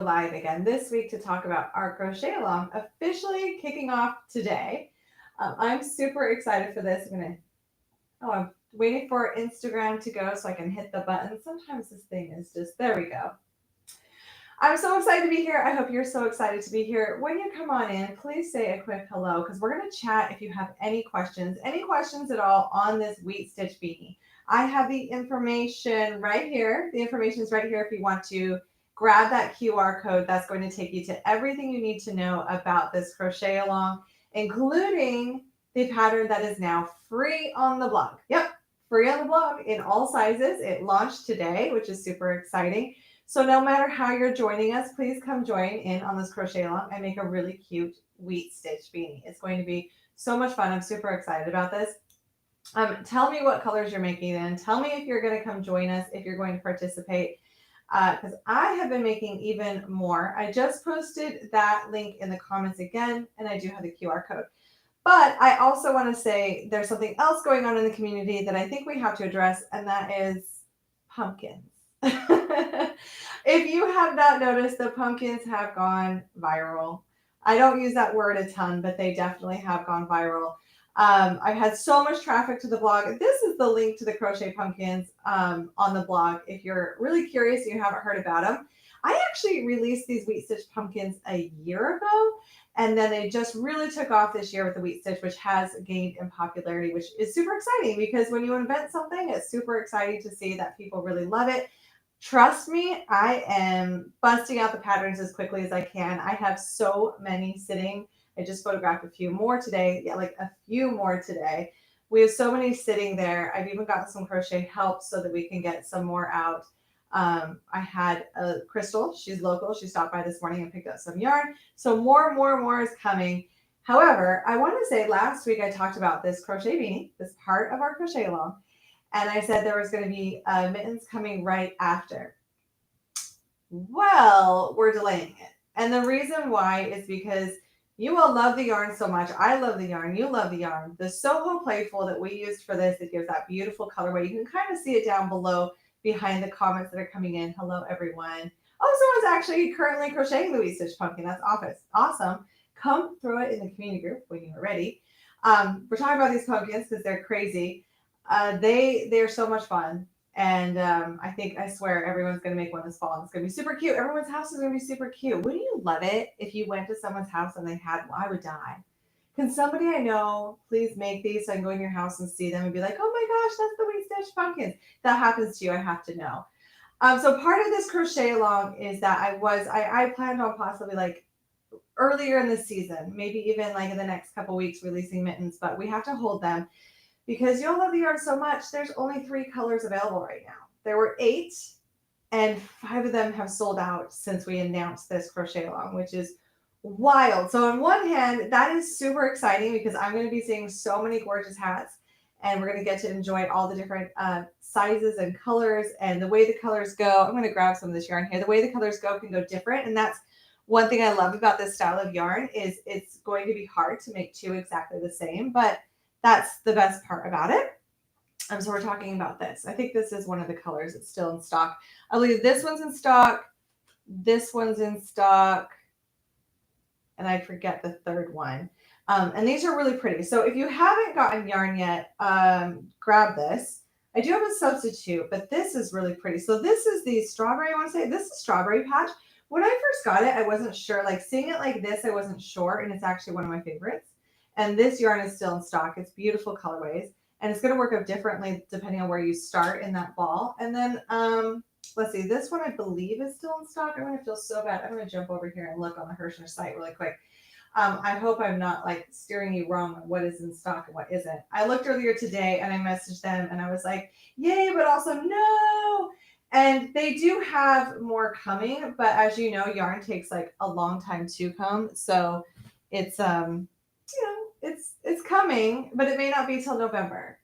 Live again this week to talk about our crochet along officially kicking off today. I'm super excited for this. I'm waiting for Instagram to go so I can hit the button. Sometimes this thing is just, there we go. I'm so excited to be here. I hope you're so excited to be here. When you come on in, please say a quick hello because we're going to chat if you have any questions at all on this wheat stitch beanie. I have the information right here. The information is right here if you want to grab that QR code. That's going to take you to everything you need to know about this crochet along, including the pattern that is now free on the blog. Yep, free on the blog in all sizes. It launched today, which is super exciting. So no matter how you're joining us, please come join in on this crochet along and make a really cute wheat stitch beanie. It's going to be so much fun. I'm super excited about this. Tell me what colors you're making in. Tell me if you're going to come join us, if you're going to participate, because I have been making even more. I just posted that link in the comments again, and I do have the QR code. But I also want to say there's something else going on in the community that I think we have to address, and that is pumpkins. If you have not noticed, the pumpkins have gone viral. I don't use that word a ton, but they definitely have gone viral. I've had so much traffic to the blog. This is the link to the crochet pumpkins on the blog. If you're really curious and you haven't heard about them, I actually released these wheat stitch pumpkins a year ago, and then they just really took off this year with the wheat stitch, which has gained in popularity, which is super exciting because when you invent something, it's super exciting to see that people really love it. Trust me, I am busting out the patterns as quickly as I can. I have so many sitting. I just photographed a few more today. Yeah, like a few more today. We have so many sitting there. I've even gotten some crochet help so that we can get some more out. I had a Crystal. She's local. She stopped by this morning and picked up some yarn. So more is coming. However, I want to say last week I talked about this crochet beanie, this part of our crochet along. And I said there was going to be mittens coming right after. Well, we're delaying it. And the reason why is because you will love the yarn so much. I love the yarn. You love the yarn. The Soho Playful that we used for this, it gives that beautiful colorway. You can kind of see it down below behind the comments that are coming in. Hello, everyone. Oh, someone's actually currently crocheting the wheat stitch pumpkin. That's awesome. Come throw it in the community group when you are ready. We're talking about these pumpkins because they're crazy. They're so much fun. And I swear everyone's going to make one this fall. And it's going to be super cute. Everyone's house is going to be super cute. Wouldn't you love it if you went to someone's house and they had one? I would die. Can somebody I know please make these so I can go in your house and see them and be like, oh my gosh, that's the wheat stitch pumpkins. If that happens to you, I have to know. So part of this crochet along is that I planned on possibly like earlier in the season, maybe even like in the next couple weeks releasing mittens, but we have to hold them because you'll love the yarn so much. There's only 3 colors available right now. There were 8, and 5 of them have sold out since we announced this crochet along, which is wild. So on one hand, that is super exciting because I'm going to be seeing so many gorgeous hats, and we're going to get to enjoy all the different sizes and colors and the way the colors go. I'm going to grab some of this yarn here. The way the colors go can go different, and that's one thing I love about this style of yarn is it's going to be hard to make 2 exactly the same, but that's the best part about it. So we're talking about this. I think this is one of the colors that's still in stock. I believe this one's in stock. This one's in stock. And I forget the third one. And these are really pretty. So if you haven't gotten yarn yet, grab this. I do have a substitute, but this is really pretty. So this is the strawberry, I want to say. This is Strawberry Patch. When I first got it, I wasn't sure. Like seeing it like this, I wasn't sure. And it's actually one of my favorites. And this yarn is still in stock. It's beautiful colorways. And it's going to work out differently depending on where you start in that ball. And then, let's see, this one I believe is still in stock. I'm going to feel so bad. I'm going to jump over here and look on the Hirschner site really quick. I hope I'm not like steering you wrong on what is in stock and what isn't. I looked earlier today and I messaged them and I was like, yay, but also no. And they do have more coming, but as you know, yarn takes like a long time to come. So it's, it's coming, but it may not be till November.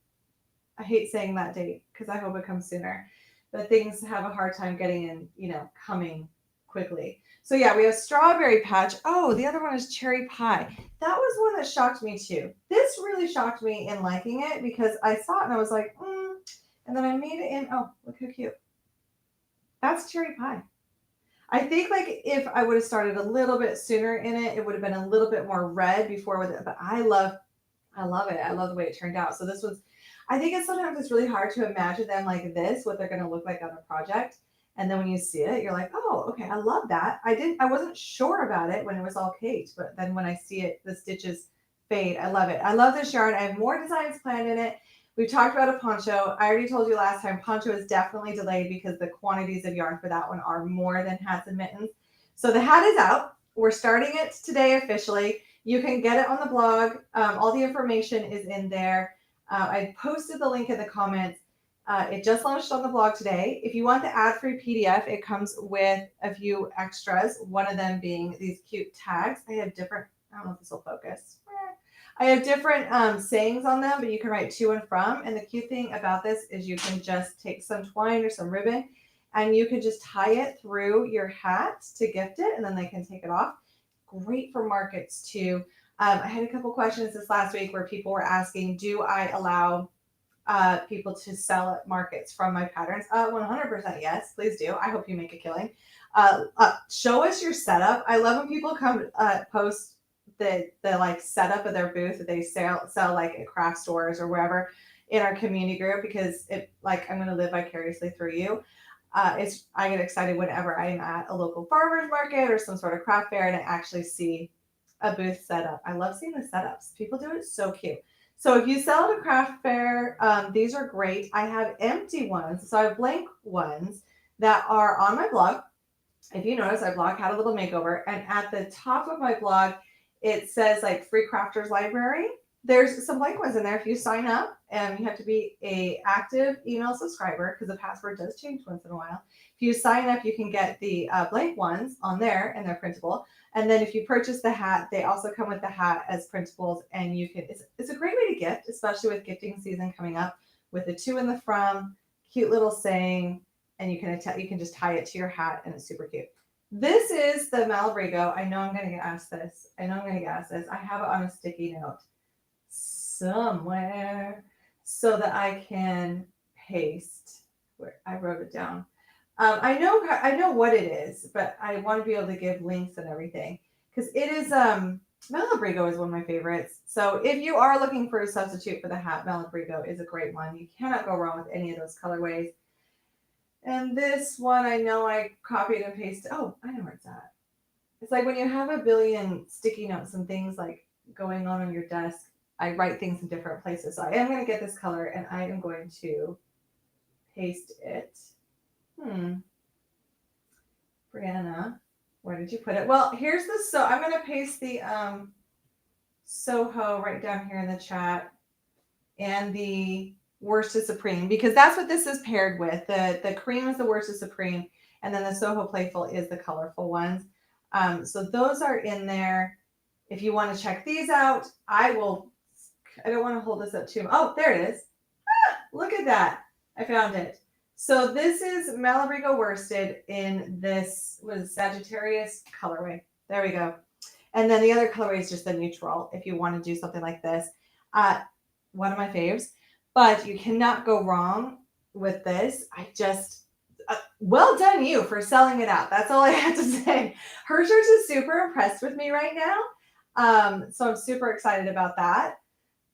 I hate saying that date because I hope it comes sooner. But things have a hard time getting in, coming quickly. So yeah, we have Strawberry Patch. Oh, the other one is Cherry Pie. That was one that shocked me too. This really shocked me in liking it because I saw it and I was like, and then I made it in, oh, look how cute. That's Cherry Pie. I think like if I would have started a little bit sooner in it, it would have been a little bit more red before with it. But I love it. I love the way it turned out. So this was, I think it's sometimes it's really hard to imagine them like this, what they're going to look like on a project. And then when you see it, you're like, oh, okay, I love that. I wasn't sure about it when it was all caked, but then when I see it, the stitches fade. I love it. I love this yarn. I have more designs planned in it. We talked about a poncho. I already told you last time, poncho is definitely delayed because the quantities of yarn for that one are more than hats and mittens. So the hat is out. We're starting it today officially. You can get it on the blog. All the information is in there. I posted the link in the comments. It just launched on the blog today. If you want the ad-free PDF, it comes with a few extras, one of them being these cute tags. I have different, I don't know if this will focus. I have different sayings on them, but you can write to and from. And the cute thing about this is you can just take some twine or some ribbon and you can just tie it through your hat to gift it, and then they can take it off. Great for markets too. I had a couple questions this last week where people were asking, do I allow people to sell at markets from my patterns? 100% yes, please do. I hope you make a killing. Show us your setup. I love when people come post the like setup of their booth that they sell like at craft stores or wherever in our community group, because it like I'm going to live vicariously through you. I get excited whenever I'm at a local farmers market or some sort of craft fair and I actually see a booth set up. I love seeing the setups. People do it so cute. So if you sell at a craft fair, these are great. I have empty ones. So I have blank ones that are on my blog. If you notice, I blog had a little makeover, and at the top of my blog, it says like free crafters library. There's some blank ones in there. If you sign up, and you have to be a active email subscriber because the password does change once in a while. If you sign up, you can get the blank ones on there, and they're printable. And then if you purchase the hat, they also come with the hat as printables, and you can. It's a great way to gift, especially with gifting season coming up, with the to and the from, cute little saying, and you can just tie it to your hat, and it's super cute. This is the Malabrigo. I know I'm going to get asked this. I have it on a sticky note somewhere so that I can paste where I wrote it down. I know what it is, but I want to be able to give links and everything because it is Malabrigo is one of my favorites. So if you are looking for a substitute for the hat, Malabrigo is a great one. You cannot go wrong with any of those colorways. And this one, I know I copied and pasted. Oh, I know where it's at. It's like when you have a billion sticky notes and things like going on your desk, I write things in different places. So I am going to get this color and I am going to paste it. Brianna, where did you put it? Well, here's the, so I'm going to paste the Soho right down here in the chat and the Worsted Supreme, because that's what this is paired with. The cream is the Worsted Supreme, and then the Soho Playful is the colorful ones. So those are in there. If you want to check these out, I don't want to hold this up too much. Oh, there it is. Look at that. I found it. So this is Malabrigo Worsted in this was Sagittarius colorway. There we go. And then the other colorway is just the neutral if you want to do something like this. One of my faves. But you cannot go wrong with this. Well done you for selling it out. That's all I have to say. Hershers is super impressed with me right now. So I'm super excited about that.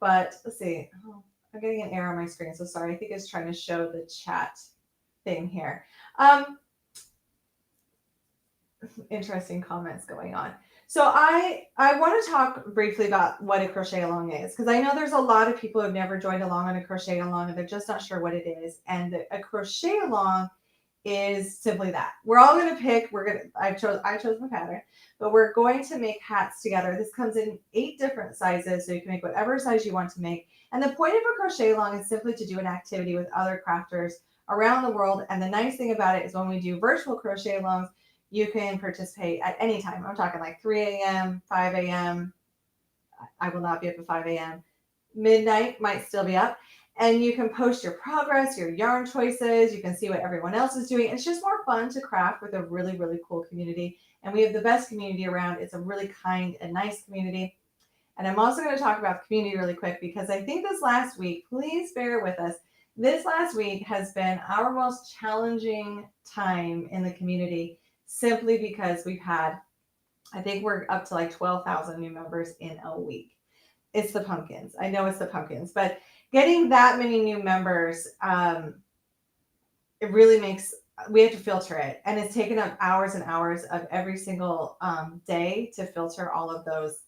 But let's see. Oh, I'm getting an error on my screen. So sorry. I think it's trying to show the chat thing here. Interesting comments going on. So I want to talk briefly about what a crochet along is, because I know there's a lot of people who have never joined along on a crochet along and they're just not sure what it is. And a crochet along is simply that. We're all going to pick, I chose my pattern, but we're going to make hats together. This comes in 8 different sizes, so you can make whatever size you want to make. And the point of a crochet along is simply to do an activity with other crafters around the world. And the nice thing about it is when we do virtual crochet alongs, you can participate at any time. I'm talking like 3 a.m., 5 a.m. I will not be up at 5 a.m. Midnight might still be up. And you can post your progress, your yarn choices. You can see what everyone else is doing. It's just more fun to craft with a really, really cool community. And we have the best community around. It's a really kind and nice community. And I'm also going to talk about the community really quick because I think this last week, please bear with us. This last week has been our most challenging time in the community simply because I think we're up to like 12,000 new members in a week. It's the pumpkins. I know it's the pumpkins, but getting that many new members, it really makes, we have to filter it. And it's taken up hours and hours of every single day to filter all of those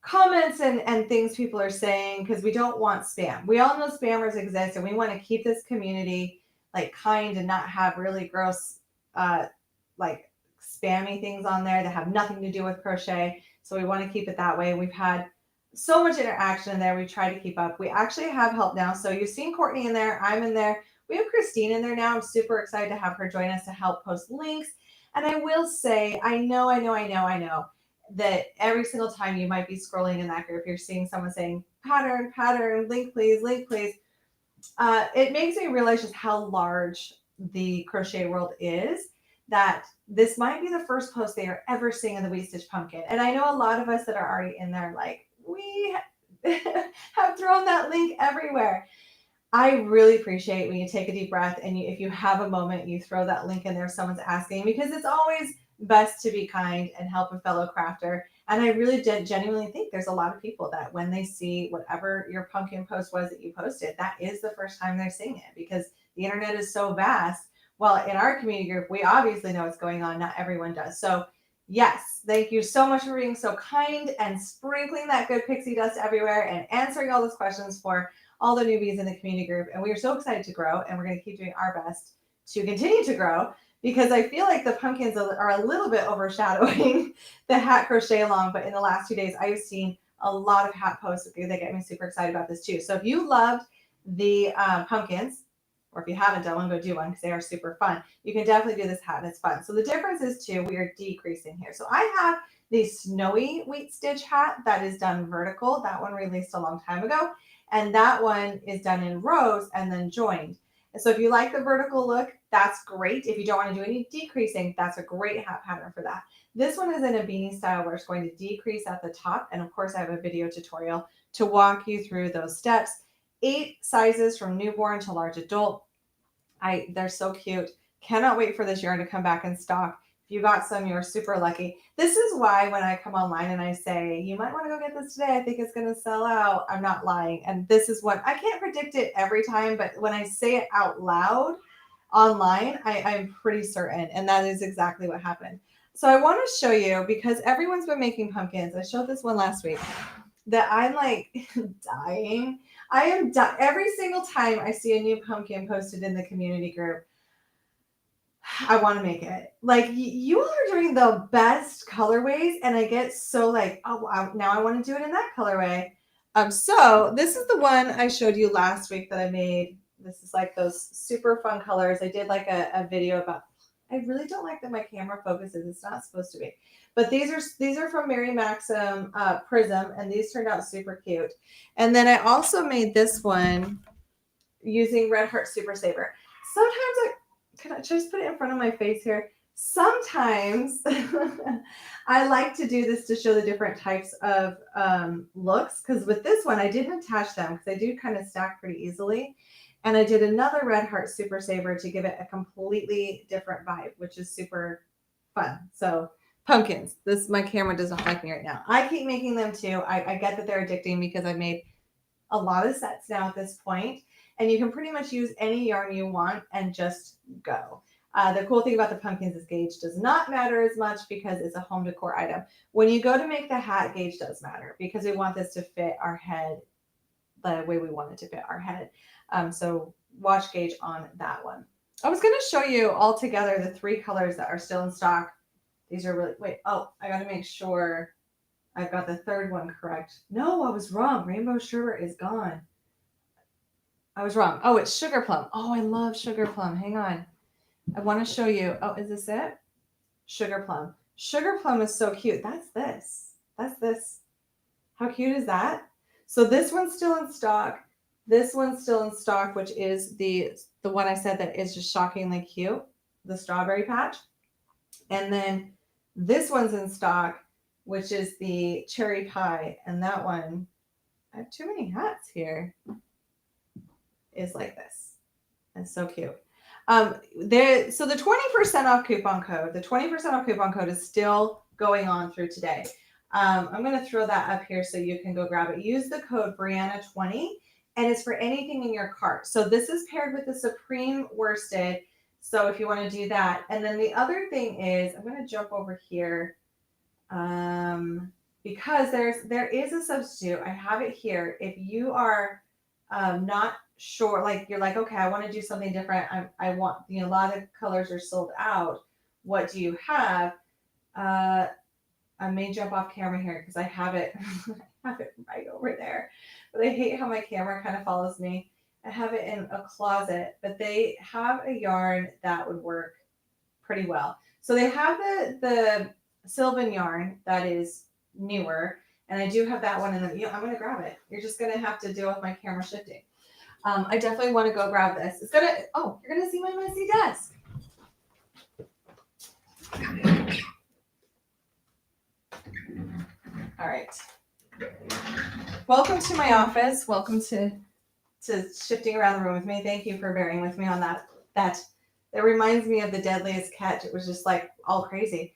comments and things people are saying, because we don't want spam. We all know spammers exist, and we want to keep this community like kind and not have really gross like spammy things on there that have nothing to do with crochet. So we want to keep it that way. We've had so much interaction in there. We try to keep up. We actually have help now. So you've seen Courtney in there. I'm in there. We have Christine in there now. I'm super excited to have her join us to help post links. And I will say, I know that every single time you might be scrolling in that group, you're seeing someone saying pattern, pattern, link please, link please. It makes me realize just how large the crochet world is, that this might be the first post they are ever seeing in the Wheat Stitch Pumpkin. And I know a lot of us that are already in there, like, we have thrown that link everywhere. I really appreciate when you take a deep breath and if you have a moment, you throw that link in there, someone's asking, because it's always best to be kind and help a fellow crafter. And I really genuinely think there's a lot of people that when they see whatever your pumpkin post was that you posted, that is the first time they're seeing it, because the internet is so vast. Well, in our community group, we obviously know what's going on. Not everyone does. So yes, thank you so much for being so kind and sprinkling that good pixie dust everywhere and answering all those questions for all the newbies in the community group. And we are so excited to grow, and we're going to keep doing our best to continue to grow, because I feel like the pumpkins are a little bit overshadowing the hat crochet along. But in the last 2 days, I've seen a lot of hat posts that get me super excited about this too. So if you loved the pumpkins, or if you haven't done one, go do one, because they are super fun. You can definitely do this hat, and it's fun. So the difference is too, we are decreasing here. So I have the snowy Wheat Stitch hat that is done vertical. That one released a long time ago. And that one is done in rows and then joined. And so if you like the vertical look, that's great. If you don't want to do any decreasing, that's a great hat pattern for that. This one is in a beanie style where it's going to decrease at the top. And of course, I have a video tutorial to walk you through those steps. 8 sizes from newborn to large adult. They're so cute. Cannot wait for this yarn to come back in stock. If you got some, you're super lucky. This is why when I come online and I say, you might want to go get this today, I think it's going to sell out, I'm not lying. And this is what, I can't predict it every time, but when I say it out loud online, I'm pretty certain. And that is exactly what happened. So I want to show you, because everyone's been making pumpkins. I showed this one last week, that I'm like dying. I am every single time I see a new pumpkin posted in the community group, I want to make it. Like, you all are doing the best colorways, and I get so like, oh wow, now I want to do it in that colorway. So this is the one I showed you last week that I made. This is like those super fun colors. I did like a video about, I really don't like that my camera focuses. It's not supposed to be. But these are from Mary Maxim Prism, and these turned out super cute. And then I also made this one using Red Heart Super Saver. Sometimes can I just put it in front of my face here? Sometimes I like to do this to show the different types of looks, because with this one, I didn't attach them because they do kind of stack pretty easily. And I did another Red Heart Super Saver to give it a completely different vibe, which is super fun. So pumpkins, my camera doesn't like me right now. I keep making them too. I get that they're addicting because I've made a lot of sets now at this point. And you can pretty much use any yarn you want and just go. The cool thing about the pumpkins is gauge does not matter as much because it's a home decor item. When you go to make the hat, gauge does matter because we want this to fit our head the way we want it to fit our head. So watch gauge on that one. I was going to show you all together the 3 colors that are still in stock. These are really, I got to make sure I've got the 3rd one correct. No, I was wrong. Rainbow Sherbet is gone. I was wrong. Oh, it's Sugar Plum. Oh, I love Sugar Plum. Hang on. I want to show you. Oh, is this it? Sugar Plum. Sugar Plum is so cute. That's this. That's this. How cute is that? So this one's still in stock. This one's still in stock, which is the one I said that is just shockingly cute, the strawberry patch. And then this one's in stock, which is the cherry pie. And that one, I have too many hats here, is like this. And so cute. So the 20% off coupon code, is still going on through today. I'm going to throw that up here so you can go grab it. Use the code Brianna20, and it's for anything in your cart. So this is paired with the Supreme worsted. So if you want to do that. And then the other thing is, I'm going to jump over here because there is a substitute. I have it here. If you are not sure, like you're like, okay, I want to do something different. I want, a lot of colors are sold out. What do you have? I may jump off camera here because I have it, I have it right over there. But I hate how my camera kind of follows me. I have it in a closet, but they have a yarn that would work pretty well. So they have the Sylvan yarn that is newer, and I do have that one in the, I'm going to grab it. You're just going to have to deal with my camera shifting. I definitely want to go grab this. It's going to, oh, you're going to see my messy desk. All right. Welcome to my office. Welcome to shifting around the room with me. Thank you for bearing with me on that. That reminds me of the Deadliest Catch. It was just like all crazy.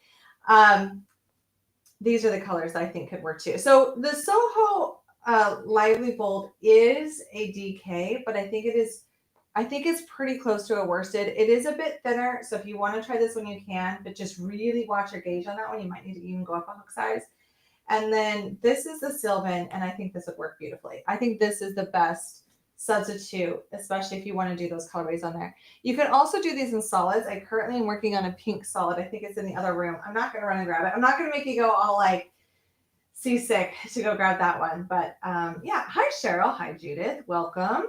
These are the colors that I think could work too. So the Soho Lively Bold is a DK, but I think it's pretty close to a worsted. It is a bit thinner, so if you want to try this one, you can, but just really watch your gauge on that one. You might need to even go up a hook size. And then this is the Sylvan, and I think this would work beautifully. I think this is the best substitute, especially if you want to do those colorways on there. You can also do these in solids. I currently am working on a pink solid. I think it's in the other room. I'm not going to run and grab it. I'm not going to make you go all like seasick to go grab that one. But yeah. Hi, Cheryl. Hi, Judith. Welcome.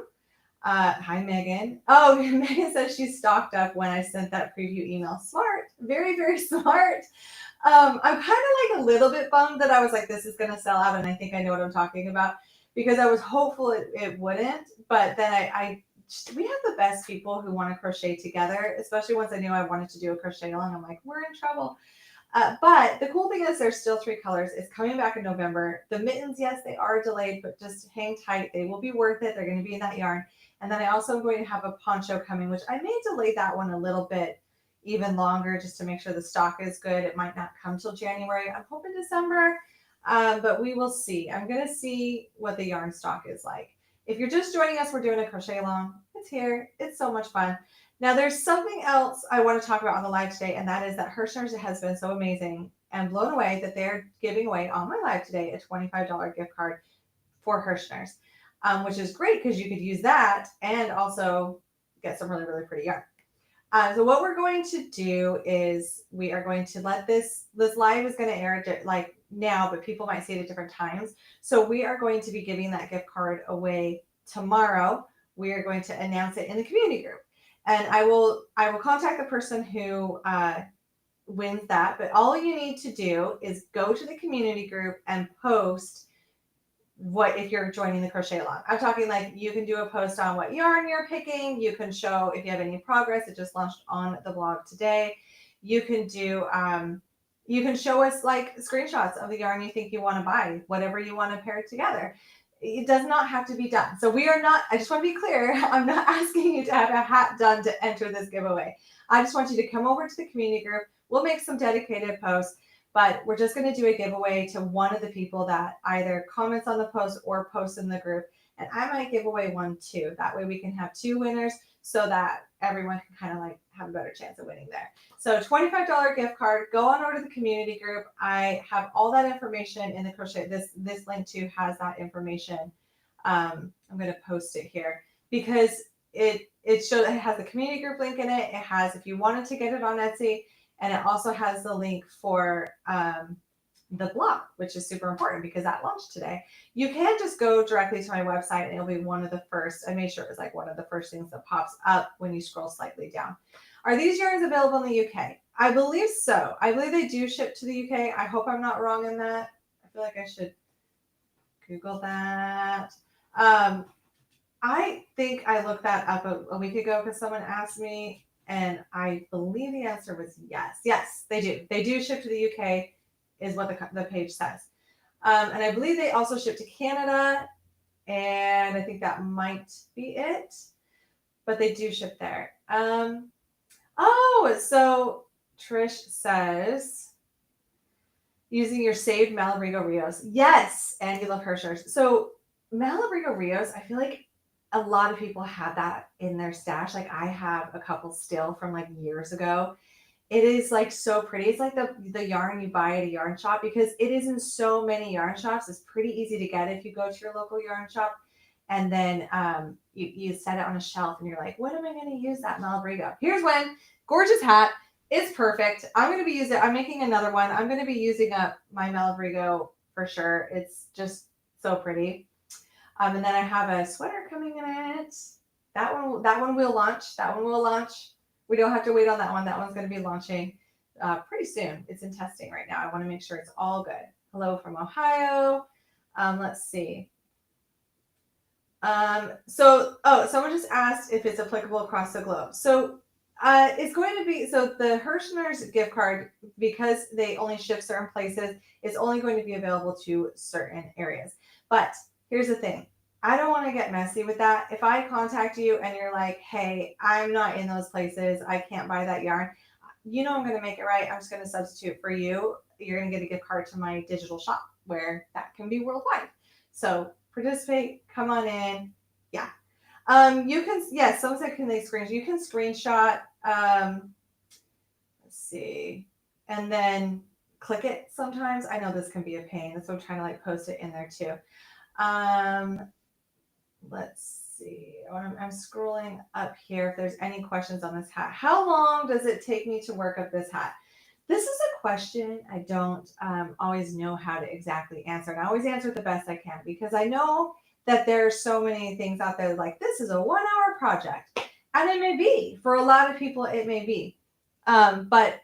Hi, Megan. Oh, Megan says she stocked up when I sent that preview email. Smart. Very, very smart. I'm kind of like a little bit bummed that I was like, this is going to sell out. And I think I know what I'm talking about because I was hopeful it wouldn't. But then we have the best people who want to crochet together, especially once I knew I wanted to do a crochet along. I'm like, we're in trouble. But the cool thing is there's still 3 colors. It's coming back in November. The mittens, yes, they are delayed, but just hang tight. They will be worth it. They're going to be in that yarn. And then I also am going to have a poncho coming, which I may delay that one a little bit even longer just to make sure the stock is good. It might not come till January. I'm hoping December, but we will see. I'm going to see what the yarn stock is like. If you're just joining us, we're doing a crochet along. It's here. It's so much fun. Now, there's something else I want to talk about on the live today, and that is that Hirschner's has been so amazing and blown away that they're giving away on my live today a $25 gift card for Hirschner's, which is great because you could use that and also get some really, really pretty yarn. So what we're going to do is we are going to let this live is going to air like now, but people might see it at different times. So we are going to be giving that gift card away tomorrow. We are going to announce it in the community group. And I will contact the person who wins that. But all you need to do is go to the community group and post what if you're joining the crochet along. I'm talking like you can do a post on what yarn you're picking. You can show if you have any progress. It just launched on the blog today. You can do you can show us like screenshots of the yarn you think you want to buy, whatever you want to pair it together. It does not have to be done. So we are not, I just want to be clear, I'm not asking you to have a hat done to enter this giveaway. I just want you to come over to the community group. We'll make some dedicated posts, but we're just going to do a giveaway to one of the people that either comments on the post or posts in the group. And I might give away one too. That way we can have 2 winners so that everyone can kind of like have a better chance of winning there. So $25 gift card, go on over to the community group. I have all that information in the crochet. This link too has that information. I'm going to post it here because it shows it has the community group link in it. It has, if you wanted to get it on Etsy, and it also has the link for the blog, which is super important because that launched today. You can just go directly to my website and it'll be one of the first. I made sure it was like one of the first things that pops up when you scroll slightly down. Are these yarns available in the UK? I believe so. I believe they do ship to the UK. I hope I'm not wrong in that. I feel like I should Google that. I think I looked that up a week ago because someone asked me, and I believe the answer was yes. Yes, they do. They do ship to the UK, is what the page says. And I believe they also ship to Canada, and I think that might be it. But they do ship there. Oh, so Trish says using your saved Malabrigo Rios. Yes, and you love Hershey's. So Malabrigo Rios, I feel like a lot of people have that in their stash. Like I have a couple still from like years ago. It is like so pretty. It's like the yarn you buy at a yarn shop because it is in so many yarn shops. It's pretty easy to get if you go to your local yarn shop. And then you set it on a shelf and you're like, what am I going to use that Malabrigo? Here's when. Gorgeous hat. It's perfect. I'm going to be using, I'm making another one. I'm going to be using up my Malabrigo for sure. It's just so pretty. And then I have a sweater coming in it. That one will launch. That one will launch. We don't have to wait on that one. That one's going to be launching pretty soon. It's in testing right now. I want to make sure it's all good. Hello from Ohio. Let's see. Someone just asked if it's applicable across the globe. So it's going to be, so the Hirschner's gift card, because they only ship certain places, is only going to be available to certain areas. But here's the thing. I don't want to get messy with that. If I contact you and you're like, hey, I'm not in those places, I can't buy that yarn, you know I'm going to make it right. I'm just going to substitute for you. You're going to get a gift card to my digital shop where that can be worldwide. So participate, come on in. Yeah. You can, yes, someone said, can they screenshot? You can screenshot, let's see, and then click it sometimes. I know this can be a pain. That's why I'm trying to like post it in there too. Let's see. I'm scrolling up here if there's any questions on this hat. How long does it take me to work up this hat? This is a question I don't always know how to exactly answer. And I always answer it the best I can because I know that there are so many things out there like this is a 1-hour project. And it may be. For a lot of people, it may be. But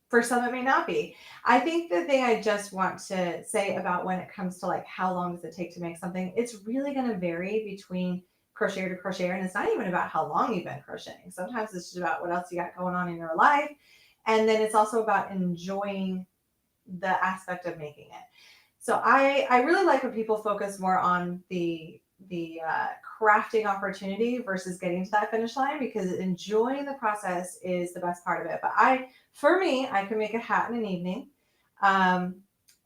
for some, it may not be. I think the thing I just want to say about when it comes to like how long does it take to make something, it's really going to vary between crocheter to crocheter. And it's not even about how long you've been crocheting. Sometimes it's just about what else you got going on in your life. And then it's also about enjoying the aspect of making it. So I really like when people focus more on the crafting opportunity versus getting to that finish line because enjoying the process is the best part of it. But for me, I can make a hat in an evening.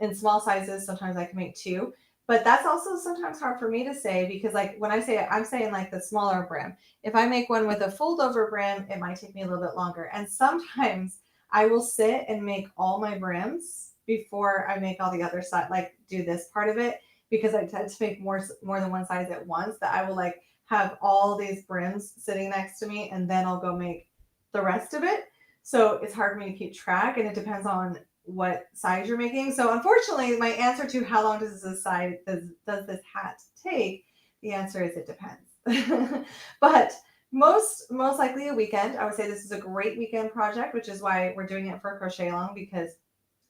In small sizes, sometimes I can make 2. But that's also sometimes hard for me to say because like when I say it, I'm saying like the smaller brim. If I make one with a fold over brim, it might take me a little bit longer. And sometimes I will sit and make all my brims before I make all the other side, like do this part of it because I tend to make more than one size at once that I will like have all these brims sitting next to me and then I'll go make the rest of it. So it's hard for me to keep track and it depends on what size you're making. So unfortunately, my answer to how long does this hat take? The answer is it depends. But most likely a weekend. I would say this is a great weekend project, which is why we're doing it for Crochet Along because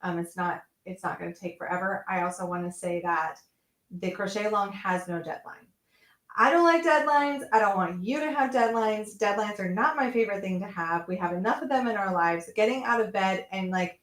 it's not going to take forever. I also want to say that the Crochet Along has no deadline. I don't like deadlines. I don't want you to have deadlines. Deadlines are not my favorite thing to have. We have enough of them in our lives. Getting out of bed and like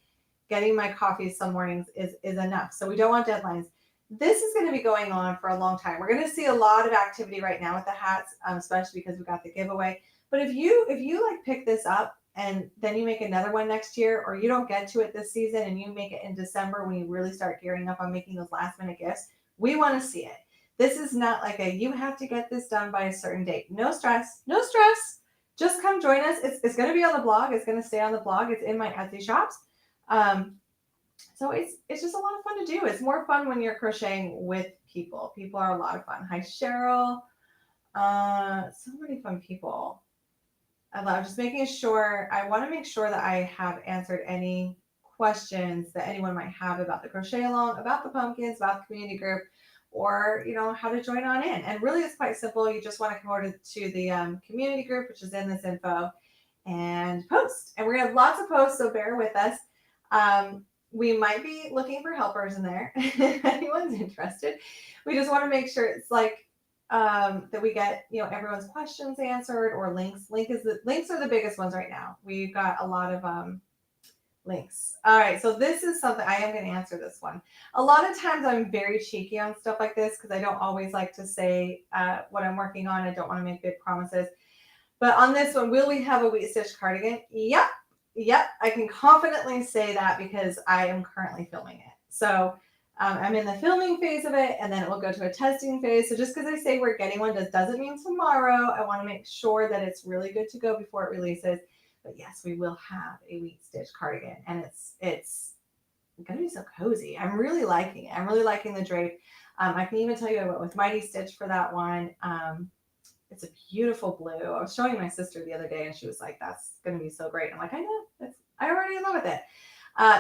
getting my coffee some mornings is enough. So we don't want deadlines. This is going to be going on for a long time. We're going to see a lot of activity right now with the hats, especially because we got the giveaway. But if you like pick this up and then you make another one next year, or you don't get to it this season and you make it in December when you really start gearing up on making those last minute gifts, we want to see it. This is not like you have to get this done by a certain date. No stress, no stress. Just come join us. It's going to be on the blog. It's going to stay on the blog. It's in my Etsy shops. So it's just a lot of fun to do. It's more fun when you're crocheting with people. People are a lot of fun. Hi, Cheryl. So many fun people. I love just making sure. I want to make sure that I have answered any questions that anyone might have about the Crochet Along, about the pumpkins, about the community group, or how to join on in. And really, it's quite simple. You just want to come over to the community group, which is in this info, and post. And we're gonna have lots of posts, so bear with us. We might be looking for helpers in there if anyone's interested. We just want to make sure it's like that we get everyone's questions answered or links. Links are the biggest ones right now. We've got a lot of links. All right, so this is something I am going to answer this one. A lot of times I'm very cheeky on stuff like this because I don't always like to say what I'm working on. I don't want to make big promises. But on this one, will we have a wheat stitch cardigan? Yep. Yep. I can confidently say that because I am currently filming it. So I'm in the filming phase of it, and then it will go to a testing phase. So just because I say we're getting one doesn't mean tomorrow. I want to make sure that it's really good to go before it releases. But yes, we will have a wheat stitch cardigan, and it's going to be so cozy. I'm really liking it. I'm really liking the drape. I can even tell you I went with Mighty Stitch for that one. It's a beautiful blue. I was showing my sister the other day, and she was like, "That's going to be so great." I'm like, "I know. I already in love with it."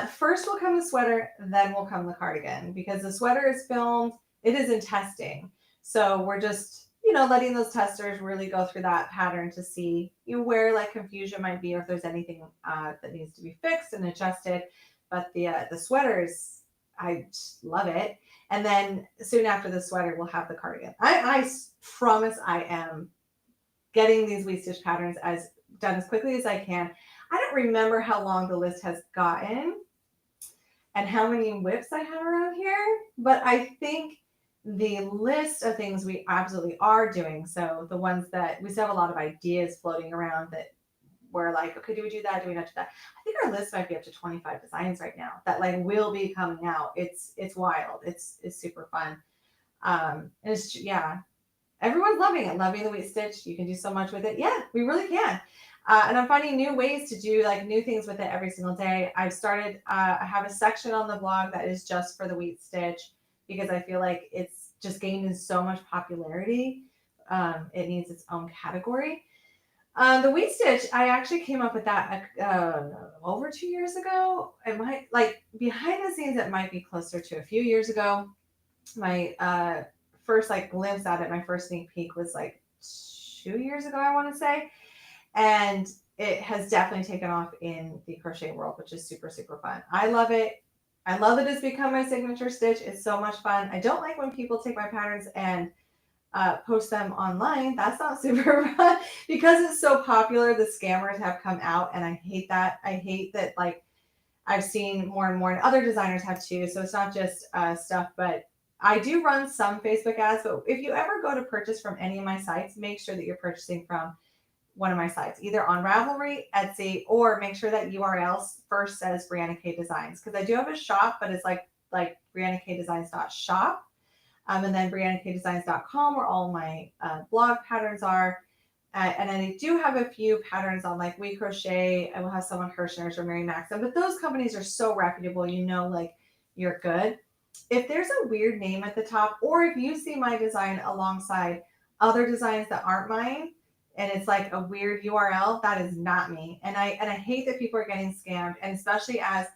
First will come the sweater, then will come the cardigan, because the sweater is filmed. It is in testing, so we're just letting those testers really go through that pattern to see where like confusion might be, or if there's anything that needs to be fixed and adjusted. But the sweaters, I just love it. And then soon after the sweater, we'll have the cardigan. I promise I am getting these wheat stitch patterns done as quickly as I can. I don't remember how long the list has gotten and how many whips I have around here, but I think the list of things we absolutely are doing. So the ones that we still have a lot of ideas floating around that we're like, okay, do we do that? Do we not do that? I think our list might be up to 25 designs right now that like will be coming out. It's wild. It's super fun. And it's, yeah, everyone's loving the wheat stitch. You can do so much with it. Yeah, we really can. And I'm finding new ways to do like new things with it every single day. I've started, I have a section on the blog that is just for the wheat stitch because I feel like it's just gained so much popularity. It needs its own category. The wheat stitch, I actually came up with that over 2 years ago. It might, like, behind the scenes, it might be closer to a few years ago. My first like glimpse at it, my first sneak peek was like 2 years ago, I want to say. And it has definitely taken off in the crochet world, which is super, super fun. I love it. I love that it's become my signature stitch. It's so much fun. I don't like when people take my patterns and post them online. That's not super fun because it's so popular. The scammers have come out, and I hate that. I hate that, like, I've seen more and more, and other designers have too. So it's not just stuff, but I do run some Facebook ads. But if you ever go to purchase from any of my sites, make sure that you're purchasing from one of my sites, either on Ravelry, Etsy, or make sure that URL first says Brianna K Designs, because I do have a shop, but it's like BriannaKDesigns.shop. And then BriannaKDesigns.com, where all my blog patterns are. And then I do have a few patterns on like We Crochet. I will have some on Hirschner's or Mary Maxim, but those companies are so reputable, like you're good. If there's a weird name at the top, or if you see my design alongside other designs that aren't mine, and it's like a weird URL, that is not me. And I hate that people are getting scammed, and especially as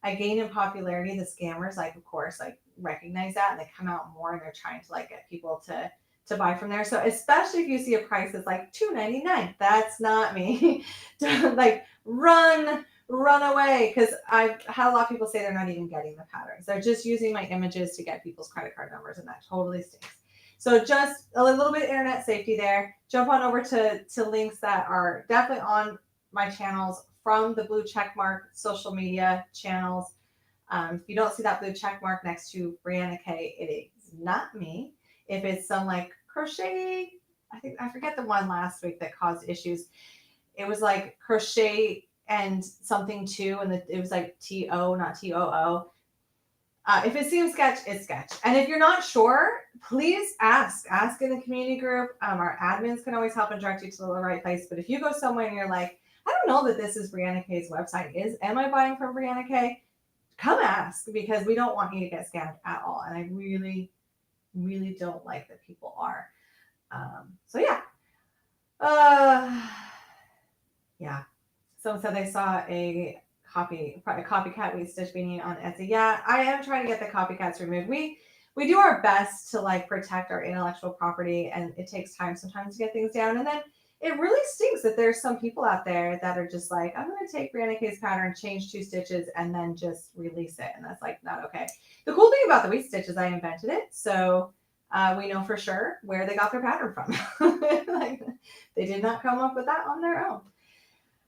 I gain in popularity, the scammers, like, of course, like recognize that, and they come out more, and they're trying to like get people to buy from there. So especially if you see a price that's like $2.99, that's not me. Like run away, because I've had a lot of people say they're not even getting the patterns. They're just using my images to get people's credit card numbers, and that totally stinks. So just a little bit of internet safety there. Jump on over to links that are definitely on my channels from the blue checkmark social media channels. If you don't see that blue checkmark next to Brianna K, it is not me. If it's some like crochet, I forget the one last week that caused issues. It was like crochet and something too, and it was like TO, not TOO. If it seems sketch, it's sketch. And if you're not sure, please ask. Ask in the community group. Our admins can always help and direct you to the right place. But if you go somewhere and you're like, I don't know that this is Brianna K's website. Am I buying from Brianna K? Come ask, because we don't want you to get scammed at all. And I really, really don't like that people are. So yeah. Yeah. Someone said they saw a copycat wheat stitch beanie on Etsy. Yeah, I am trying to get the copycats removed. We do our best to like protect our intellectual property, and it takes time sometimes to get things down. And then it really stinks that there's some people out there that are just like, I'm going to take Brianna K's pattern, change 2 stitches, and then just release it. And that's like not okay. The cool thing about the wheat stitch is I invented it. So we know for sure where they got their pattern from. Like, they did not come up with that on their own.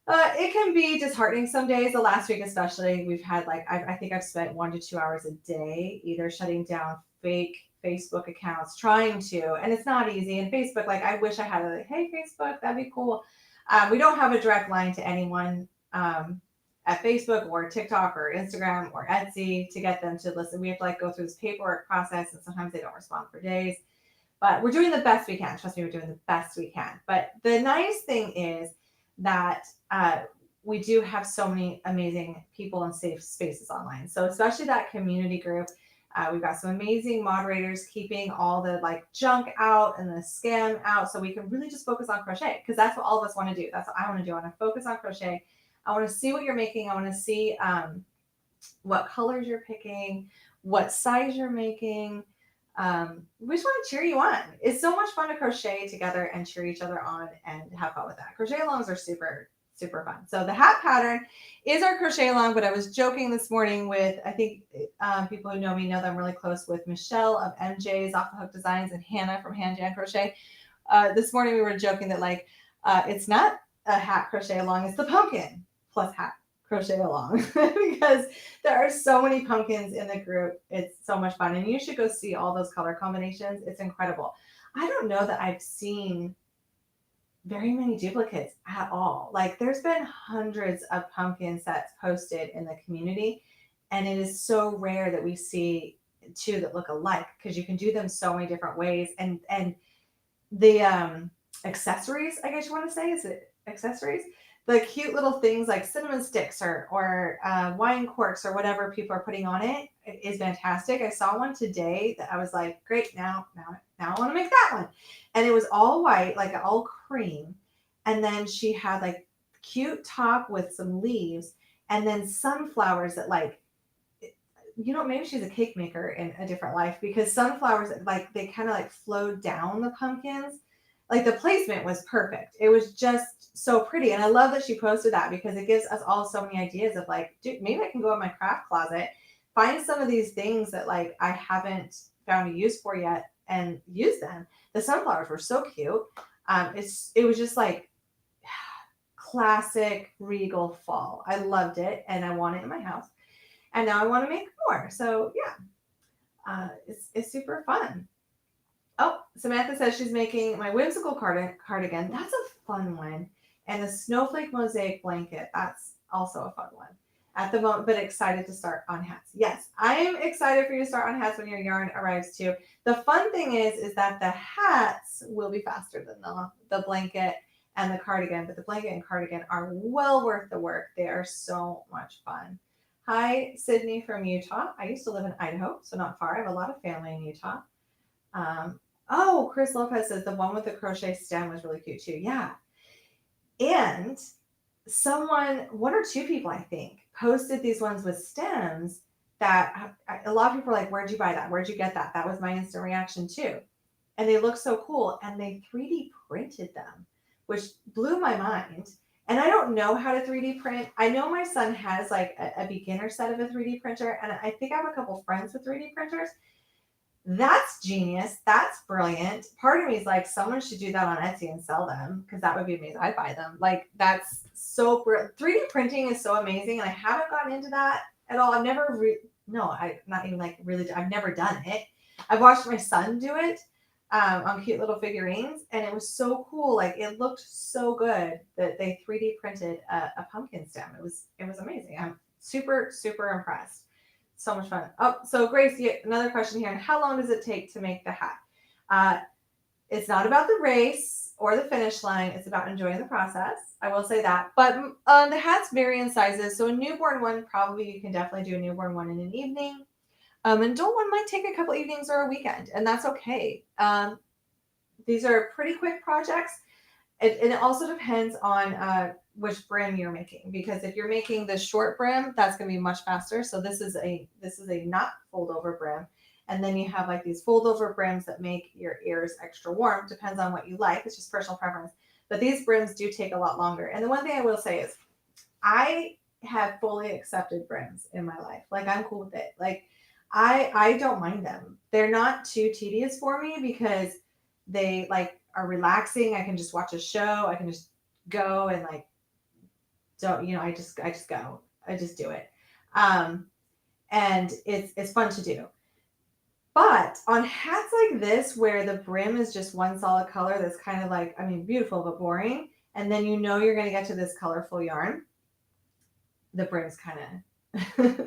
It can be disheartening some days. The last week especially, we've had like, I think I've spent 1 to 2 hours a day either shutting down fake Facebook accounts, trying to, and it's not easy. And Facebook, like, I wish I had a, like, hey, Facebook, that'd be cool. We don't have a direct line to anyone at Facebook or TikTok or Instagram or Etsy to get them to listen. We have to like go through this paperwork process, and sometimes they don't respond for days. But we're doing the best we can. Trust me, we're doing the best we can. But the nice thing is that we do have so many amazing people and safe spaces online. So especially that community group, we've got some amazing moderators keeping all the like junk out and the scam out, so we can really just focus on crochet, because that's what all of us want to do. That's what I want to do. I want to focus on crochet. I want to see what you're making. I want to see what colors you're picking, what size you're making. We just want to cheer you on. It's so much fun to crochet together and cheer each other on and have fun with that. Crochet alongs are super, super fun. So the hat pattern is our crochet along, but I was joking this morning with, I think people who know me know that I'm really close with Michelle of MJ's Off the Hook Designs and Hannah from Hand Jan Crochet. This morning we were joking that like, it's not a hat crochet along, it's the pumpkin plus hat crochet along because there are so many pumpkins in the group. It's so much fun, and you should go see all those color combinations. It's incredible. I don't know that I've seen very many duplicates at all. Like there's been hundreds of pumpkin sets posted in the community, and it is so rare that we see two that look alike, because you can do them so many different ways. And the accessories, I guess you want to say, is it accessories? The cute little things like cinnamon sticks or wine corks or whatever people are putting on it is fantastic. I saw one today that I was like, great, now I want to make that one. And it was all white, like all cream. And then she had like cute top with some leaves and then sunflowers that like, you know, maybe she's a cake maker in a different life, because sunflowers, like they kind of like flowed down the pumpkins. Like the placement was perfect. It was just so pretty. And I love that she posted that, because it gives us all so many ideas of like, dude, maybe I can go in my craft closet, find some of these things that like I haven't found a use for yet and use them. The sunflowers were so cute. It was just like classic regal fall. I loved it, and I want it in my house. And now I want to make more. So yeah, it's super fun. Oh, Samantha says she's making my whimsical cardigan. That's a fun one. And the snowflake mosaic blanket. That's also a fun one at the moment, but excited to start on hats. Yes, I am excited for you to start on hats when your yarn arrives too. The fun thing is that the hats will be faster than the blanket and the cardigan, but the blanket and cardigan are well worth the work. They are so much fun. Hi, Sydney from Utah. I used to live in Idaho, so not far. I have a lot of family in Utah. Oh, Chris Lopez says the one with the crochet stem was really cute too. Yeah. And one or two people, I think, posted these ones with stems that a lot of people are like, where'd you buy that? Where'd you get that? That was my instant reaction too. And they look so cool. And they 3D printed them, which blew my mind. And I don't know how to 3D print. I know my son has like a beginner set of a 3D printer. And I think I have a couple friends with 3D printers. That's genius. That's brilliant. Part of me is like, someone should do that on Etsy and sell them, because that would be amazing. I'd buy them. Like, that's so brilliant. 3D printing is so amazing. And I haven't gotten into that at all. I've never, not even like really, I've never done it. I've watched my son do it on cute little figurines. And it was so cool. Like, it looked so good that they 3D printed a pumpkin stem. It was amazing. I'm super, super impressed. So much fun. Oh, so Grace, another question here. How long does it take to make the hat? It's not about the race or the finish line. It's about enjoying the process. I will say that. But the hats vary in sizes. So a newborn one, probably you can definitely do a newborn one in an evening. An adult one might take a couple evenings or a weekend, and that's okay. These are pretty quick projects. And it also depends on which brim you're making, because if you're making the short brim, that's going to be much faster. So this is a not fold over brim. And then you have like these fold over brims that make your ears extra warm. Depends on what you like. It's just personal preference. But these brims do take a lot longer. And the one thing I will say is I have fully accepted brims in my life. Like, I'm cool with it. Like, I don't mind them. They're not too tedious for me, because they like are relaxing. I can just watch a show. I can just go and like, don't, I just go. I just do it. And it's fun to do. But on hats like this, where the brim is just one solid color, that's kind of like, beautiful but boring, and then you know you're going to get to this colorful yarn. The brims kind of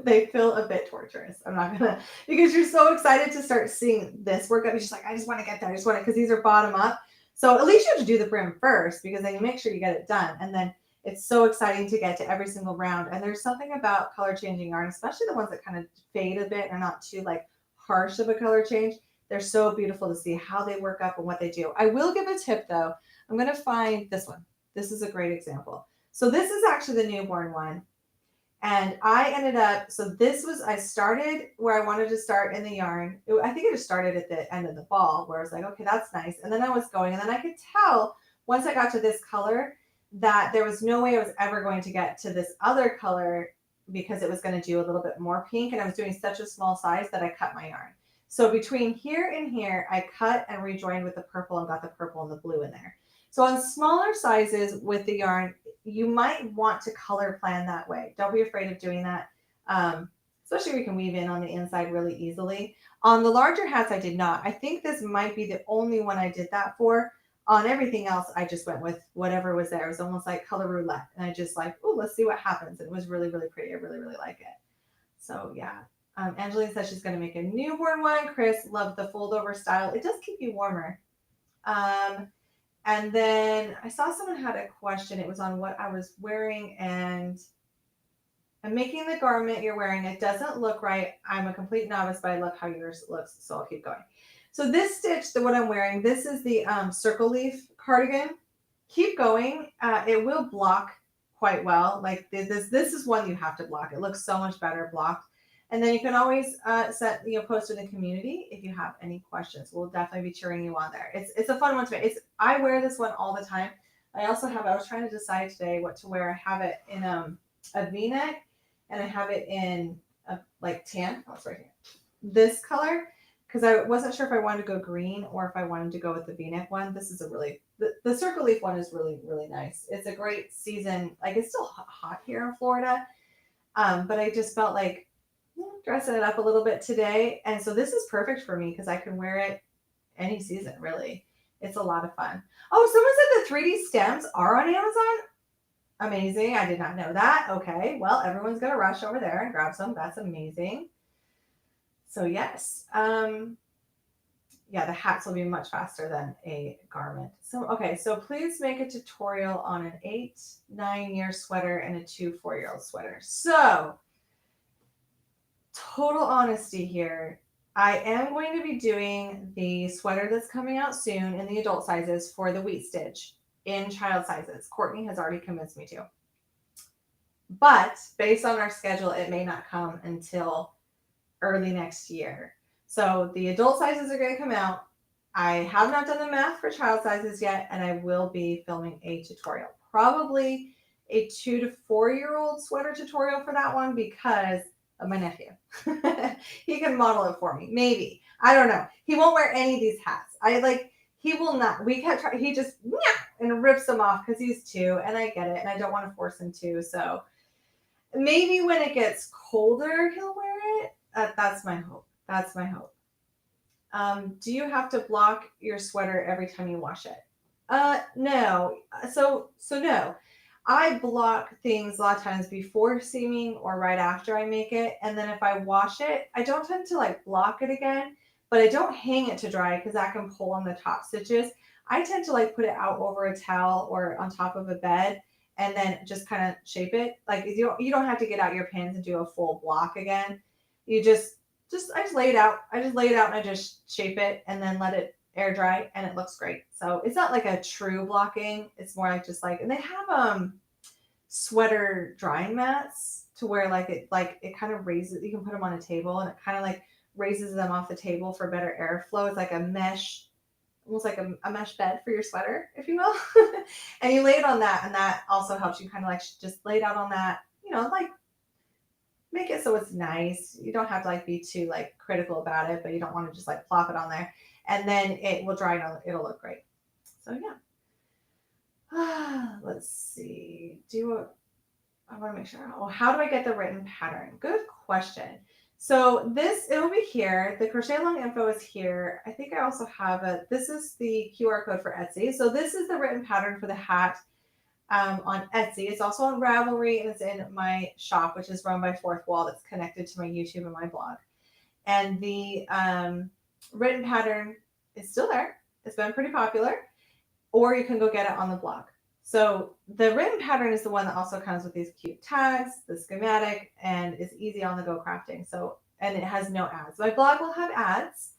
they feel a bit torturous. I'm not gonna, because you're so excited to start seeing this work up. You're just like, I just want to get there. I just want to, because these are bottom up. So at least you have to do the brim first, because then you make sure you get it done. And then it's so exciting to get to every single round. And there's something about color changing yarn, especially the ones that kind of fade a bit and are not too like harsh of a color change. They're so beautiful to see how they work up and what they do. I will give a tip though. I'm going to find this one. This is a great example. So this is actually the newborn one. And I ended up, so this was, I started where I wanted to start in the yarn. I think it just started at the end of the ball where I was like, okay, that's nice. And then I was going, and then I could tell once I got to this color that there was no way I was ever going to get to this other color, because it was going to do a little bit more pink. And I was doing such a small size that I cut my yarn. So between here and here, I cut and rejoined with the purple and got the purple and the blue in there. So on smaller sizes with the yarn, you might want to color plan that way. Don't be afraid of doing that. Especially if you can weave in on the inside really easily. On the larger hats, I did not. I think this might be the only one I did that for. On everything else, I just went with whatever was there. It was almost like color roulette. And I just like, oh, let's see what happens. And it was really, really pretty. I really, really like it. So yeah. Angeline says she's going to make a newborn one. Chris loved the fold over style. It does keep you warmer. And then I saw someone had a question. It was on what I was wearing, and I'm making the garment you're wearing. It doesn't look right. I'm a complete novice, but I love how yours looks. So I'll keep going. So this stitch, what I'm wearing, this is the circle leaf cardigan. Keep going. It will block quite well. Like this is one you have to block. It looks so much better blocked. And then you can always post in the community if you have any questions. We'll definitely be cheering you on there. It's a fun one to make. I wear this one all the time. I also have, I was trying to decide today what to wear. I have it in a V-neck, and I have it in a like tan. Oh, it's right here. This color, because I wasn't sure if I wanted to go green or if I wanted to go with the V-neck one. This is a really, the circle leaf one is really, really nice. It's a great season. Like it's still hot here in Florida. But I just felt like dressing it up a little bit today. And so this is perfect for me because I can wear it any season, really. It's a lot of fun. Oh, someone said the 3D stems are on Amazon. Amazing. I did not know that. Okay. Well, everyone's going to rush over there and grab some. That's amazing. So yes. Yeah, the hats will be much faster than a garment. So, okay. So please make a tutorial on an 8-9-year sweater and a 2-4-year-old sweater. So total honesty here, I am going to be doing the sweater that's coming out soon in the adult sizes for the wheat stitch in child sizes. Courtney has already convinced me to. But based on our schedule, it may not come until early next year. So the adult sizes are going to come out. I have not done the math for child sizes yet, and I will be filming a tutorial. Probably a 2 to 4-year-old sweater tutorial for that one because of my nephew. He can model it for me. Maybe. I don't know. He won't wear any of these hats. He will not. We kept trying. He just and rips them off because he's 2, and I get it, and I don't want to force him to. So maybe when it gets colder, he'll wear it. That's my hope. That's my hope. Do you have to block your sweater every time you wash it? No. So no. I block things a lot of times before seaming or right after I make it. And then if I wash it, I don't tend to like block it again, but I don't hang it to dry because that can pull on the top stitches. I tend to like put it out over a towel or on top of a bed and then just kind of shape it. Like you don't have to get out your pins and do a full block again. You I just lay it out. I just lay it out and I just shape it and then let it air dry and it looks great. So it's not like a true blocking. It's more like just like, and they have sweater drying mats to where it kind of raises, you can put them on a table and it kind of like raises them off the table for better airflow. It's like a mesh, almost like a mesh bed for your sweater, if you will. And you lay it on that, and that also helps you kind of like just lay it out on that, like make it so it's nice. You don't have to like be too like critical about it, but you don't want to just like plop it on there. And then it will dry and it'll look great. So yeah. Let's see. I want to make sure. Oh, how do I get the written pattern? Good question. So it will be here. The crochet along info is here. I think I also have this is the QR code for Etsy. So this is the written pattern for the hat. on Etsy. It's also on Ravelry, and it's in my shop, which is run by Fourth Wall, that's connected to my YouTube and my blog. And the written pattern is still there. It's been pretty popular, or you can go get it on the blog. So the written pattern is the one that also comes with these cute tags, the schematic, and is easy on the go crafting. So, and it has no ads. My blog will have ads.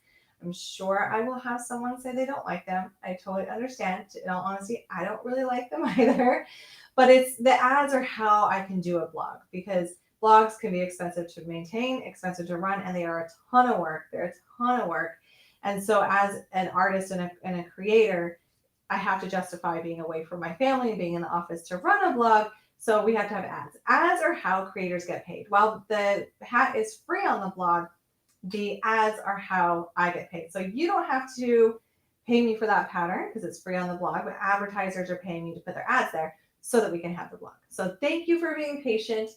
I'm sure I will have someone say they don't like them. I totally understand. In all honesty, I don't really like them either. But it's the ads are how I can do a blog, because blogs can be expensive to maintain, expensive to run, and they are a ton of work. They're a ton of work. And so as an artist and a creator, I have to justify being away from my family and being in the office to run a blog. So we have to have ads. Ads are how creators get paid. While the hat is free on the blog, the ads are how I get paid. So you don't have to pay me for that pattern because it's free on the blog, but advertisers are paying me to put their ads there so that we can have the blog. So thank you for being patient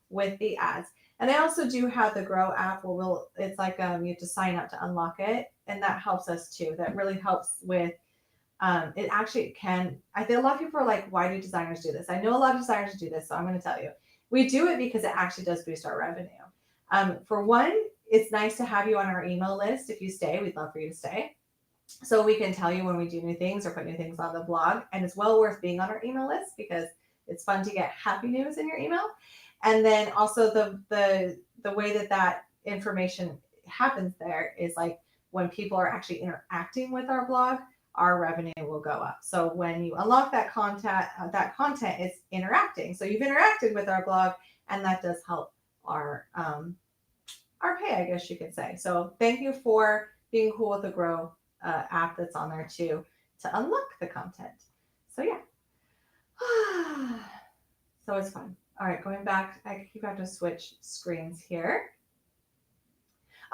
with the ads. And I also do have the Grow app where it's like you have to sign up to unlock it. And that helps us too. That really helps with it actually can. I think a lot of people are like, why do designers do this? I know a lot of designers do this, so I'm going to tell you. We do it because it actually does boost our revenue. For one, it's nice to have you on our email list. If you stay, we'd love for you to stay. So we can tell you when we do new things or put new things on the blog. And it's well worth being on our email list because it's fun to get happy news in your email. And then also the way that information happens there is like when people are actually interacting with our blog, our revenue will go up. So when you unlock that content is interacting. So you've interacted with our blog, and that does help our pay, I guess you could say. So thank you for being cool with the Grow app that's on there too to unlock the content. So yeah. So it's fun. All right, going back, I keep having to switch screens here.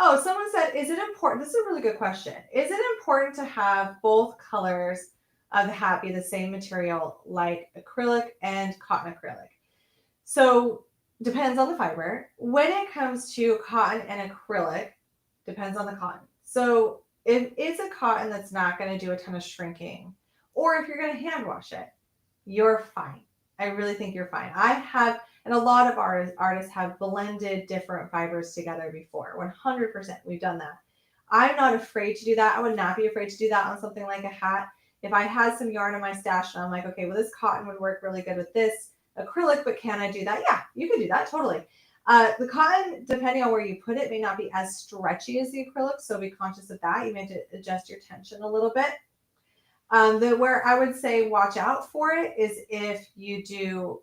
Oh, someone said, is it important? This is a really good question. Is it important to have both colors of the hat be the same material, like acrylic and cotton acrylic? So depends on the fiber. When it comes to cotton and acrylic, depends on the cotton. So if it's a cotton that's not going to do a ton of shrinking, or if you're going to hand wash it, you're fine. I really think you're fine. I have, and a lot of artists have blended different fibers together before. 100%, we've done that. I'm not afraid to do that. I would not be afraid to do that on something like a hat. If I had some yarn in my stash and I'm like, okay, well, this cotton would work really good with this acrylic, but can I do that? Yeah, you can do that, totally. The cotton, depending on where you put it, may not be as stretchy as the acrylic, so be conscious of that. You may have to adjust your tension a little bit. Where I would say watch out for it is if you're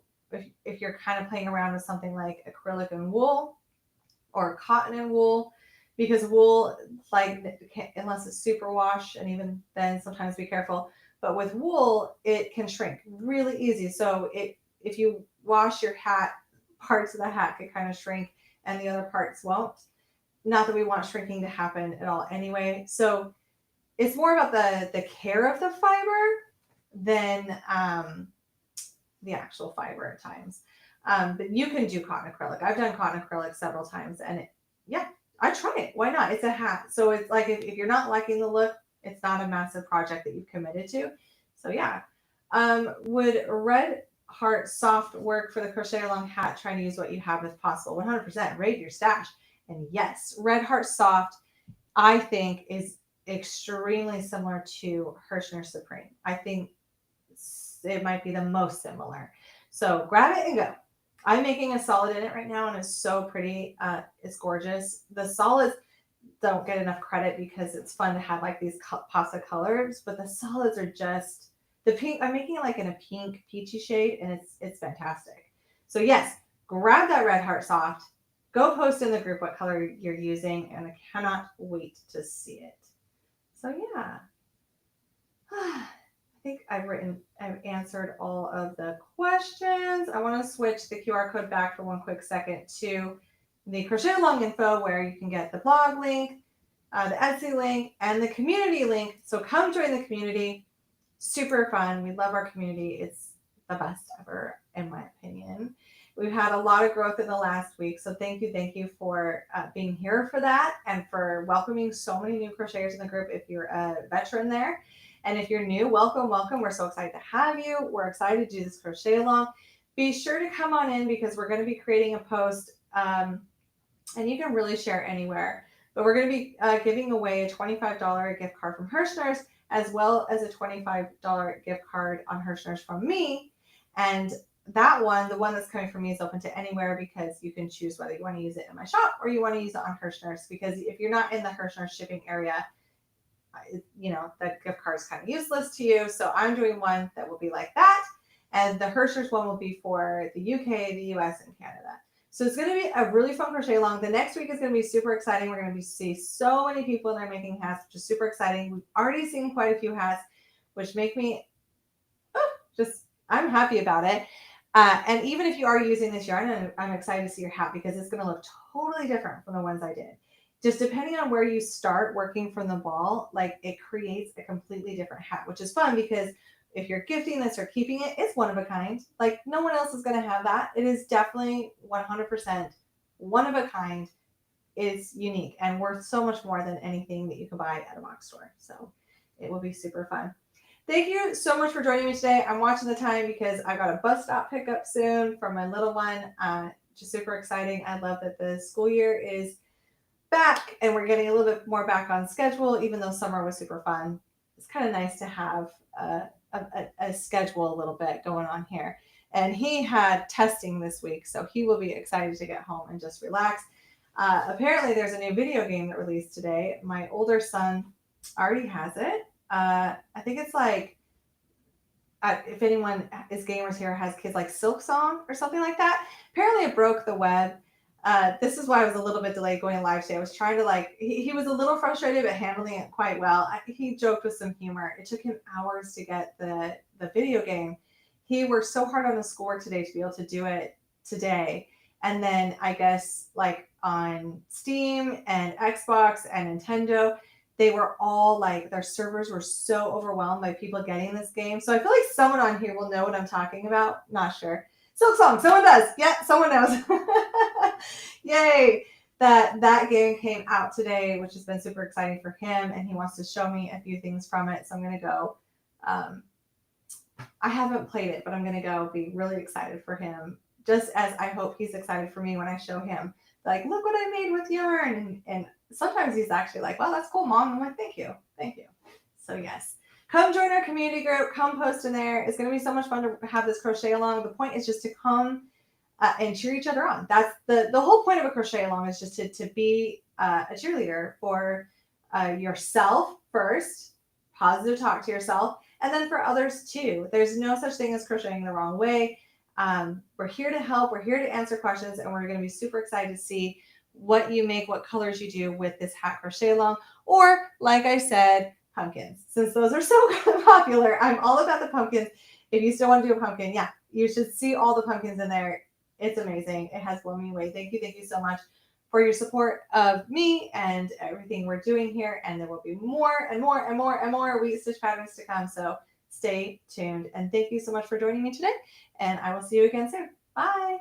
kind of playing around with something like acrylic and wool or cotton and wool, because wool, like unless it's super wash, and even then sometimes be careful. But with wool, it can shrink really easy. So if you wash your hat, parts of the hat could kind of shrink and the other parts won't. Not that we want shrinking to happen at all anyway. So it's more about the care of the fiber than the actual fiber at times. But you can do cotton acrylic. I've done cotton acrylic several times, and I try it. Why not? It's a hat. So it's like if you're not liking the look, it's not a massive project that you've committed to. So yeah. Would Red Heart Soft work for the crochet along hat? Trying to use what you have if possible. 100%. Raid your stash. And yes, Red Heart Soft, I think, is extremely similar to Hirschner Supreme. I think it might be the most similar. So grab it and go. I'm making a solid in it right now, and it's so pretty. It's gorgeous. The solids don't get enough credit because it's fun to have like these pasta colors, but the solids are just the pink. I'm making it like in a pink peachy shade, and it's fantastic. So yes, grab that Red Heart Soft. Go post in the group what color you're using, and I cannot wait to see it. So yeah, I think I've answered all of the questions. I want to switch the QR code back for one quick second to the Crochet Along info, where you can get the blog link, the Etsy link, and the community link. So come join the community. Super fun. We love our community. It's the best ever, in my opinion. We've had a lot of growth in the last week. So thank you for being here for that, and for welcoming so many new crocheters in the group if you're a veteran there. And if you're new, welcome, welcome. We're so excited to have you. We're excited to do this crochet along. Be sure to come on in because we're going to be creating a post, and you can really share anywhere. But we're going to be giving away a $25 gift card from Hirschner's, as well as a $25 gift card on Hirschner's from me. And that one, the one that's coming from me, is open to anywhere because you can choose whether you want to use it in my shop or you want to use it on Hirschner's. Because if you're not in the Hirschner's shipping area, that gift card is kind of useless to you. So I'm doing one that will be like that. And the Hirschner's one will be for the UK, the US, and Canada. So it's going to be a really fun crochet along. The next week is going to be super exciting. We're going to see so many people in there making hats, which is super exciting. We've already seen quite a few hats, which make me I'm happy about it. And even if you are using this yarn, I'm excited to see your hat because it's going to look totally different from the ones I did. Just depending on where you start working from the ball, like it creates a completely different hat, which is fun because if you're gifting this or keeping it, it's one of a kind. Like no one else is going to have that. It is definitely 100% one of a kind. It's unique and worth so much more than anything that you can buy at a box store. So it will be super fun. Thank you so much for joining me today. I'm watching the time because I got a bus stop pickup soon for my little one. Just super exciting. I love that the school year is back and we're getting a little bit more back on schedule, even though summer was super fun. It's kind of nice to have a schedule a little bit going on here. And he had testing this week, so he will be excited to get home and just relax. Apparently, there's a new video game that released today. My older son already has it. I think it's like, if anyone is gamers here has kids, like Silk Song or something like that. Apparently, it broke the web. This is why I was a little bit delayed going live today. I was trying to he was a little frustrated, but handling it quite well. He joked with some humor. It took him hours to get the video game. He worked so hard on the schoolwork today to be able to do it today. And then I guess like on Steam and Xbox and Nintendo, they were all like, their servers were so overwhelmed by people getting this game. So I feel like someone on here will know what I'm talking about. Not sure. Silk Song, someone does. Yeah, someone knows. Yay. That game came out today, which has been super exciting for him. And he wants to show me a few things from it. So I'm going to go. I haven't played it, but I'm going to go be really excited for him. Just as I hope he's excited for me when I show him. Like, look what I made with yarn. And sometimes he's actually like, well, that's cool, Mom. I'm like, thank you. Thank you. So yes. Come join our community group. Come post in there. It's going to be so much fun to have this crochet along. The point is just to come and cheer each other on. That's the whole point of a crochet along, is just to be a cheerleader for yourself first, positive talk to yourself, and then for others too. There's no such thing as crocheting the wrong way. We're here to help. We're here to answer questions, and we're going to be super excited to see what you make, what colors you do with this hat crochet along, or like I said, pumpkins. Since those are so popular, I'm all about the pumpkins. If you still want to do a pumpkin, yeah, you should see all the pumpkins in there. It's amazing. It has blown me away. Thank you so much for your support of me and everything we're doing here. And there will be more and more and more and more Wheat Stitch patterns to come. So stay tuned. And thank you so much for joining me today. And I will see you again soon. Bye.